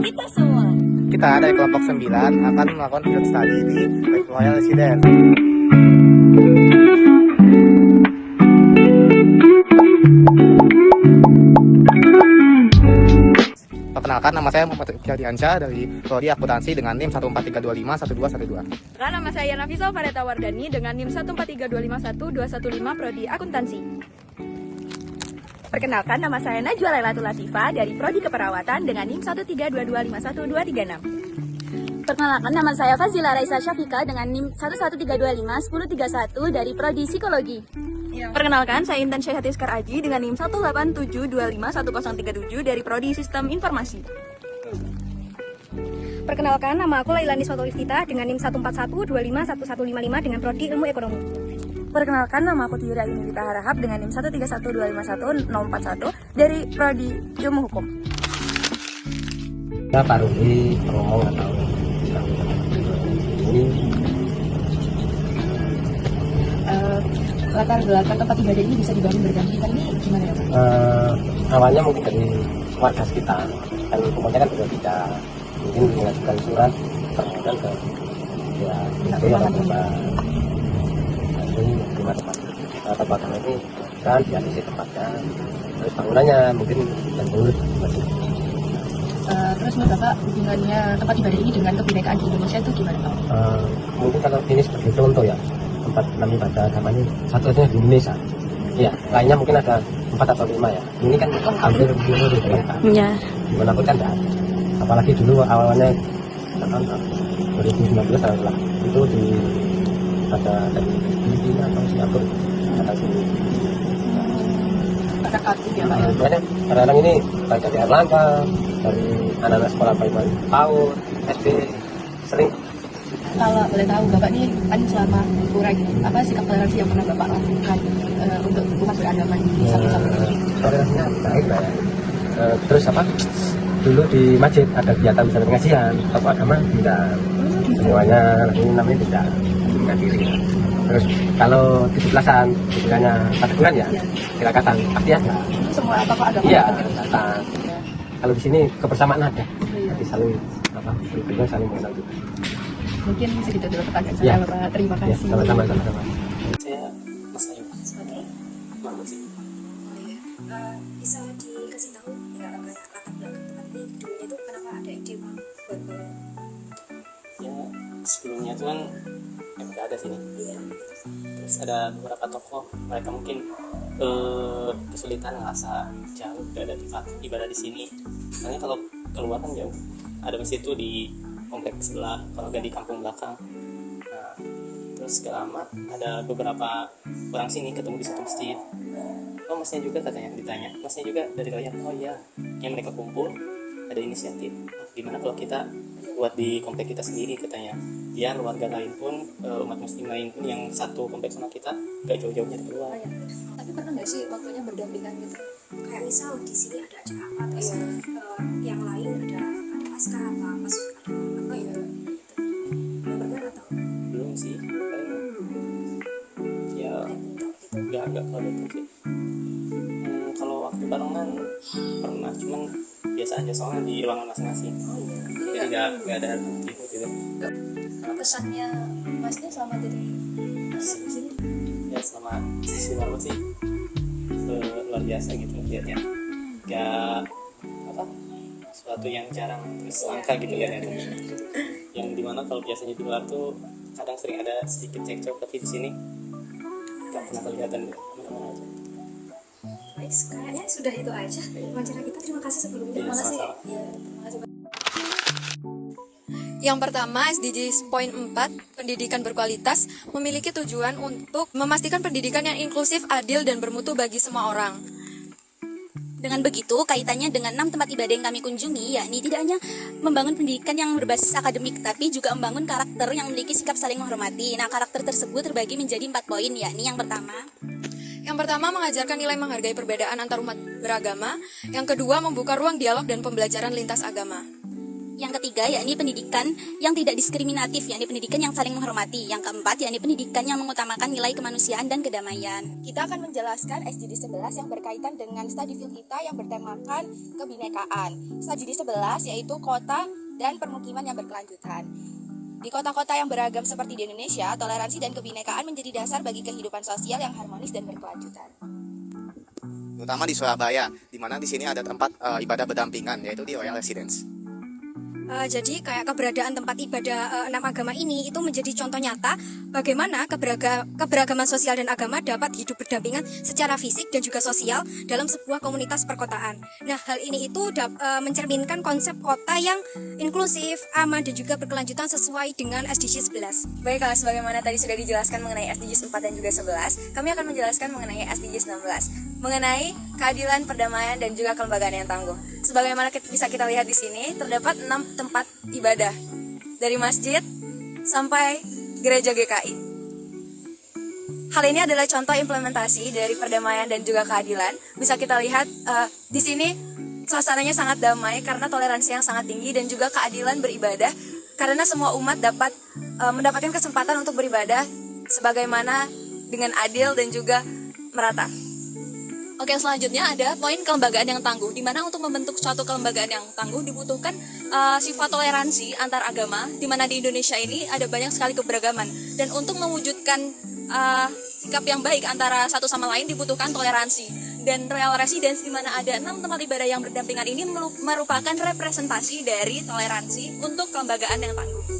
kita semua. Kita dari kelompok 9 akan melakukan field study di Royal Residence. Perkenalkan, nama saya Muhammad Fiardiansyah dari Prodi Akuntansi dengan NIM 1432512112. Nama saya Nafisa Fareta Wardani dengan NIM 1432512115 Prodi Akuntansi. Perkenalkan, nama saya Najwa Lailatul Latifah dari Prodi Keperawatan dengan NIM 132512236. Perkenalkan, nama saya Fazila Raisa Syafika dengan NIM 113251031 dari Prodi Psikologi. Perkenalkan, saya Intan Syahati Skar Aji dengan NIM 187251037 dari Prodi Sistem Informasi. Perkenalkan, nama aku Lailani Swatol Iftita dengan NIM 141251155 dengan Prodi Ilmu Ekonomi. Perkenalkan, nama aku Tiara Yunita Harahap dengan NIM 131251041 dari Prodi Ilmu Hukum. Ya, Pak Rudi, Romo nggak tahu ini latar belakang tempat ibadah ini bisa dibangun berdampingan ini gimana ya Pak? awalnya mungkin dari warga sekitar, kan kemudian kan sudah tidak mungkin mengajukan surat permohonan ke ya itu yang coba nanti lima tempat ini kan dialisi tempatnya, terus bangunannya mungkin menurut masih. Terus menurut Bapak hubungannya tempat ibadah ini dengan kebinekaan di Indonesia itu gimana Pak? Mungkin kalau ini sebagai contoh ya, tempat kami pada agama ini satu-satunya di Indonesia. Iya, lainnya mungkin ada 4 atau 5 ya. Ini kan hampir seluruh di Indonesia. Ya. Dimanapun kan tidak ada. Apalagi dulu awalnya tahun 2019 adalah itu di ada dari Filipina atau Singapura ada sini. Ada aktif ya Pak ya? Makanya kadang-kadang ini baik dari Erlangga, dari anak-anak sekolah PAUD, SD, sering. Kalau boleh tahu Bapak ini kan selama kurang gini, apa sikap toleransi yang pernah Bapak lakukan untuk umat beragama di samping-samping ini? Toleransinya baik lah ya. Terus apa? Dulu di masjid ada kegiatan misalnya pengajian, tokoh agama tidak semuanya ini namanya tidak diri. Terus kalau 17-an misalnya teguran ya, kita katakan pasti ada. Semua tokoh agama Iya, datang. kalau di sini kebersamaan ada, jadi saling apa? Berikutnya saling mengenal juga. Mungkin segitu dulu pertanyaan saya Ya. Bapak. Terima Ya, kasih. sama-sama. Saya Mas Ayu Sebagai Mahmud sih. bisa dikasih tahu ya latar belakang tempat ini dulunya itu kenapa ada ide buat bangun? Ya sebelumnya itu kan nggak ada sini. Terus ada beberapa tokoh, mereka mungkin kesulitan ngerasa jauh dari tempat ibadah di sini. Soalnya kalau keluar kan jauh. Ada masjid itu di kompleks sebelah, kalau nggak di kampung belakang. Nah, terus gak lama ada beberapa orang sini ketemu di satu masjid. Oh masnya juga katanya, ditanya masnya juga dari Royal. Oh iya, yang mereka kumpul ada inisiatif. Oh, gimana kalau kita buat di komplek kita sendiri katanya, biar warga lain pun umat muslim lain pun yang satu komplek sama kita gak jauh-jauh nyari keluar. Tapi pernah nggak sih waktunya berdampingan gitu? Kayak misal di sini ada acara apa, terus yang lain ada pasca apa, pas ada apa ya gitu. Belum pernah atau Belum sih, paling ya nggak kalau bentuk sih. Kalau waktu barengan pernah, cuman biasa aja soalnya di ruangan masing-masing. Jadi nggak ada aktif gitu. kesannya masnya selama jadi di sini? Ya selama sisi baru sih luar biasa gitu lihatnya. Gak apa, sesuatu yang jarang terus langka gitu lihatnya. Yang dimana kalau biasanya di luar tuh kadang sering ada sedikit cekcok, tapi di sini nggak pernah kelihatan gitu. Mana-mana aja. Baik, kayaknya sudah itu aja wawancara kita. Terima kasih sebelumnya. Iya, Terima kasih. sama-sama. Ya, terima kasih. Yang pertama, SDGs Point 4, pendidikan berkualitas, memiliki tujuan untuk memastikan pendidikan yang inklusif, adil, dan bermutu bagi semua orang. Dengan begitu, kaitannya dengan 6 tempat ibadah yang kami kunjungi, yakni tidak hanya membangun pendidikan yang berbasis akademik, tapi juga membangun karakter yang memiliki sikap saling menghormati. Nah, karakter tersebut terbagi menjadi 4 poin, yakni yang pertama, mengajarkan nilai menghargai perbedaan antar umat beragama. Yang kedua, membuka ruang dialog dan pembelajaran lintas agama. Yang ketiga, yakni pendidikan yang tidak diskriminatif, yakni pendidikan yang saling menghormati. Yang keempat, yakni pendidikan yang mengutamakan nilai kemanusiaan dan kedamaian. Kita akan menjelaskan SDG 11 yang berkaitan dengan studi field kita yang bertemakan kebinekaan. SDG 11 yaitu kota dan permukiman yang berkelanjutan. Di kota-kota yang beragam seperti di Indonesia, toleransi dan kebinekaan menjadi dasar bagi kehidupan sosial yang harmonis dan berkelanjutan. Terutama di Surabaya, di mana di sini ada tempat ibadah berdampingan, yaitu di Royal Residence. Jadi kayak keberadaan tempat ibadah 6 agama ini itu menjadi contoh nyata bagaimana keberagaman sosial dan agama dapat hidup berdampingan secara fisik dan juga sosial dalam sebuah komunitas perkotaan. Nah, hal ini itu mencerminkan konsep kota yang inklusif, aman dan juga berkelanjutan sesuai dengan SDG 11. Baiklah, sebagaimana tadi sudah dijelaskan mengenai SDGs 4 dan juga 11, kami akan menjelaskan mengenai SDGs 16, mengenai keadilan, perdamaian, dan juga kelembagaan yang tangguh. Sebagaimana bisa kita lihat di sini, terdapat 6 tempat ibadah, dari masjid sampai gereja GKI. Hal ini adalah contoh implementasi dari perdamaian dan juga keadilan. Bisa kita lihat di sini suasananya sangat damai karena toleransi yang sangat tinggi dan juga keadilan beribadah, karena semua umat dapat mendapatkan kesempatan untuk beribadah sebagaimana dengan adil dan juga merata. Oke, selanjutnya ada poin kelembagaan yang tangguh, di mana untuk membentuk suatu kelembagaan yang tangguh dibutuhkan sifat toleransi antar agama, di mana di Indonesia ini ada banyak sekali keberagaman, dan untuk mewujudkan sikap yang baik antara satu sama lain dibutuhkan toleransi. Dan Royal Residence, di mana ada 6 tempat ibadah yang berdampingan ini merupakan representasi dari toleransi untuk kelembagaan yang tangguh.